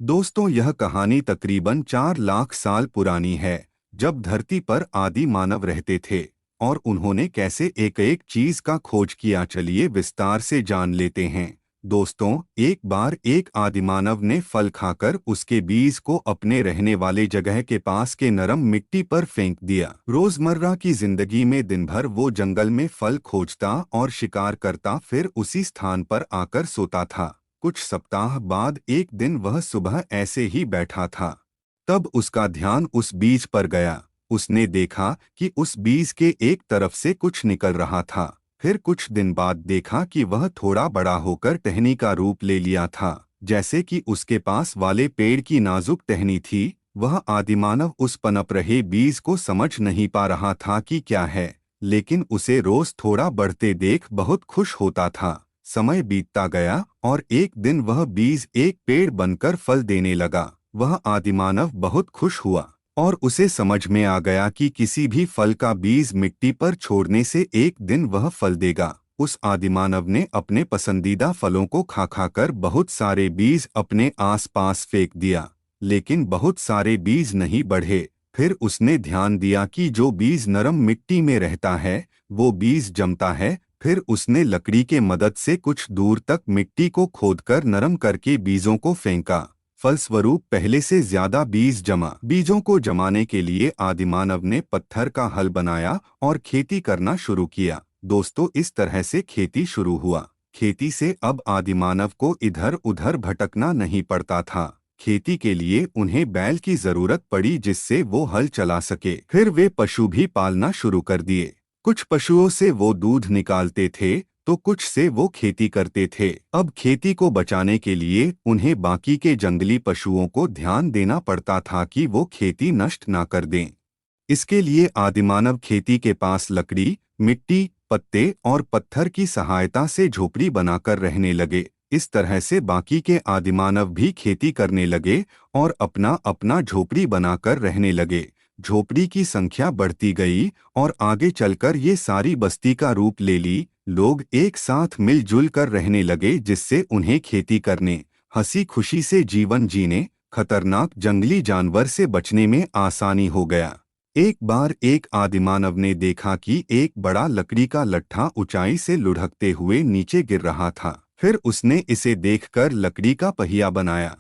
दोस्तों, यह कहानी तकरीबन 4 लाख साल पुरानी है, जब धरती पर आदि मानव रहते थे और उन्होंने कैसे एक एक चीज का खोज किया। चलिए विस्तार से जान लेते हैं। दोस्तों, एक बार एक आदिमानव ने फल खाकर उसके बीज को अपने रहने वाले जगह के पास के नरम मिट्टी पर फेंक दिया। रोजमर्रा की जिंदगी में दिन भर वो जंगल में फल खोजता और शिकार करता, फिर उसी स्थान पर आकर सोता था। कुछ सप्ताह बाद एक दिन वह सुबह ऐसे ही बैठा था, तब उसका ध्यान उस बीज पर गया। उसने देखा कि उस बीज के एक तरफ से कुछ निकल रहा था। फिर कुछ दिन बाद देखा कि वह थोड़ा बड़ा होकर टहनी का रूप ले लिया था, जैसे कि उसके पास वाले पेड़ की नाजुक टहनी थी। वह आदिमानव उस पनप रहे बीज को समझ नहीं पा रहा था कि क्या है, लेकिन उसे रोज थोड़ा बढ़ते देख बहुत खुश होता था। समय बीतता गया और एक दिन वह बीज एक पेड़ बनकर फल देने लगा। वह आदिमानव बहुत खुश हुआ और उसे समझ में आ गया कि किसी भी फल का बीज मिट्टी पर छोड़ने से एक दिन वह फल देगा। उस आदिमानव ने अपने पसंदीदा फलों को खा खाकर बहुत सारे बीज अपने आसपास फेंक दिया, लेकिन बहुत सारे बीज नहीं बढ़े। फिर उसने ध्यान दिया कि जो बीज नरम मिट्टी में रहता है वो बीज जमता है। फिर उसने लकड़ी के मदद से कुछ दूर तक मिट्टी को खोदकर नरम करके बीजों को फेंका। फलस्वरूप पहले से ज्यादा बीज जमा। बीजों को जमाने के लिए आदिमानव ने पत्थर का हल बनाया और खेती करना शुरू किया। दोस्तों, इस तरह से खेती शुरू हुआ। खेती से अब आदिमानव को इधर उधर भटकना नहीं पड़ता था। खेती के लिए उन्हें बैल की जरूरत पड़ी, जिससे वो हल चला सके। फिर वे पशु भी पालना शुरू कर दिए। कुछ पशुओं से वो दूध निकालते थे तो कुछ से वो खेती करते थे। अब खेती को बचाने के लिए उन्हें बाकी के जंगली पशुओं को ध्यान देना पड़ता था कि वो खेती नष्ट ना कर दें। इसके लिए आदिमानव खेती के पास लकड़ी, मिट्टी, पत्ते और पत्थर की सहायता से झोपड़ी बनाकर रहने लगे। इस तरह से बाकी के आदिमानव भी खेती करने लगे और अपना अपना झोपड़ी बनाकर रहने लगे। झोपड़ी की संख्या बढ़ती गई और आगे चलकर ये सारी बस्ती का रूप ले ली। लोग एक साथ मिलजुल कर रहने लगे, जिससे उन्हें खेती करने, हंसी खुशी से जीवन जीने, खतरनाक जंगली जानवर से बचने में आसानी हो गया। एक बार एक आदिमानव ने देखा कि एक बड़ा लकड़ी का लट्ठा ऊंचाई से लुढ़कते हुए नीचे गिर रहा था। फिर उसने इसे देखकर लकड़ी का पहिया बनाया,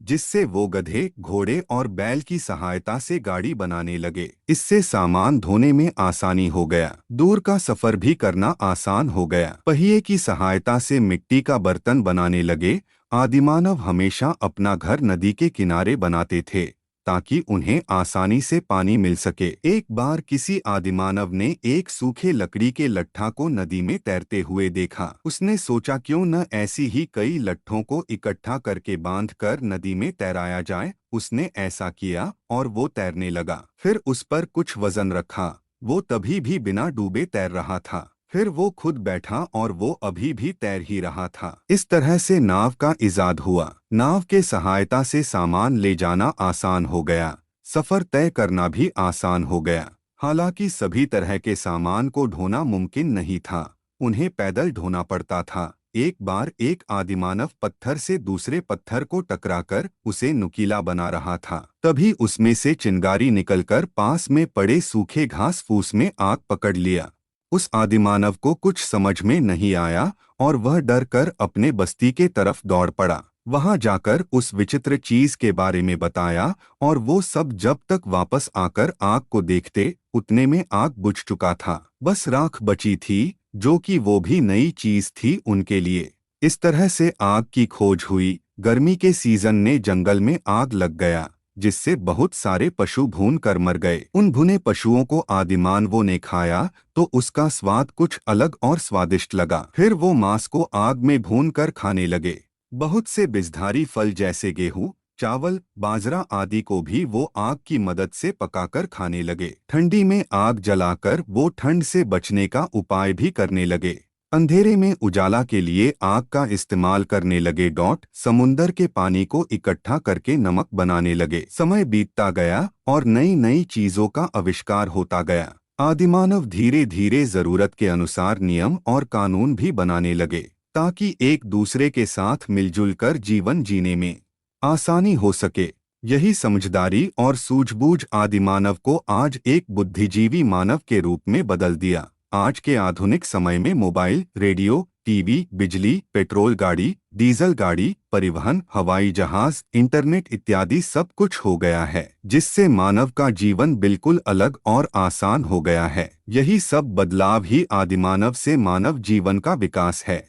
जिससे वो गधे, घोड़े और बैल की सहायता से गाड़ी बनाने लगे। इससे सामान ढोने में आसानी हो गया, दूर का सफर भी करना आसान हो गया। पहिए की सहायता से मिट्टी का बर्तन बनाने लगे। आदिमानव हमेशा अपना घर नदी के किनारे बनाते थे ताकि उन्हें आसानी से पानी मिल सके। एक बार किसी आदिमानव ने एक सूखे लकड़ी के लट्ठा को नदी में तैरते हुए देखा। उसने सोचा क्यों न ऐसी ही कई लट्ठों को इकट्ठा करके बांधकर नदी में तैराया जाए। उसने ऐसा किया और वो तैरने लगा। फिर उस पर कुछ वजन रखा। वो तभी भी बिना डूबे तैर रहा था। फिर वो खुद बैठा और वो अभी भी तैर ही रहा था। इस तरह से नाव का इजाद हुआ। नाव के सहायता से सामान ले जाना आसान हो गया, सफर तय करना भी आसान हो गया। हालांकि सभी तरह के सामान को ढोना मुमकिन नहीं था, उन्हें पैदल ढोना पड़ता था। एक बार एक आदिमानव पत्थर से दूसरे पत्थर को टकराकर उसे नुकीला बना रहा था। तभी उसमें से चिंगारी निकलकर पास में पड़े सूखे घास फूस में आग पकड़ लिया। उस आदिमानव को कुछ समझ में नहीं आया और वह डर कर अपने बस्ती के तरफ दौड़ पड़ा। वहां जाकर उस विचित्र चीज के बारे में बताया और वो सब जब तक वापस आकर आग को देखते उतने में आग बुझ चुका था। बस राख बची थी, जो कि वो भी नई चीज थी उनके लिए। इस तरह से आग की खोज हुई। गर्मी के सीजन में जंगल में आग लग गया, जिससे बहुत सारे पशु भून कर मर गए। उन भुने पशुओं को आदिमानवों ने खाया तो उसका स्वाद कुछ अलग और स्वादिष्ट लगा। फिर वो मांस को आग में भून कर खाने लगे। बहुत से बिजधारी फल जैसे गेहूं, चावल, बाजरा आदि को भी वो आग की मदद से पकाकर खाने लगे। ठंडी में आग जलाकर वो ठंड से बचने का उपाय भी करने लगे। अंधेरे में उजाला के लिए आग का इस्तेमाल करने लगे। समुंदर के पानी को इकट्ठा करके नमक बनाने लगे। समय बीतता गया और नई नई चीजों का आविष्कार होता गया। आदिमानव धीरे धीरे जरूरत के अनुसार नियम और कानून भी बनाने लगे ताकि एक दूसरे के साथ मिलजुल कर जीवन जीने में आसानी हो सके। यही समझदारी और सूझबूझ आदिमानव को आज एक बुद्धिजीवी मानव के रूप में बदल दिया। आज के आधुनिक समय में मोबाइल, रेडियो, टीवी, बिजली, पेट्रोल गाड़ी, डीजल गाड़ी, परिवहन, हवाई जहाज, इंटरनेट इत्यादि सब कुछ हो गया है, जिससे मानव का जीवन बिल्कुल अलग और आसान हो गया है। यही सब बदलाव ही आदिमानव से मानव जीवन का विकास है।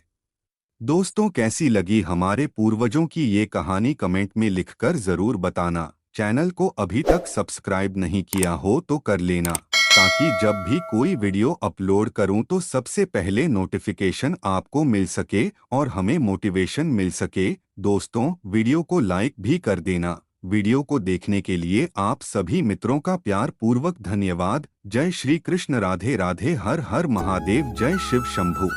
दोस्तों, कैसी लगी हमारे पूर्वजों की ये कहानी कमेंट में लिखकर जरूर बताना। चैनल को अभी तक सब्सक्राइब नहीं किया हो तो कर लेना, ताकि जब भी कोई वीडियो अपलोड करूं तो सबसे पहले नोटिफिकेशन आपको मिल सके और हमें मोटिवेशन मिल सके। दोस्तों, वीडियो को लाइक भी कर देना। वीडियो को देखने के लिए आप सभी मित्रों का प्यार पूर्वक धन्यवाद। जय श्री कृष्ण, राधे राधे, हर हर महादेव, जय शिव शंभू।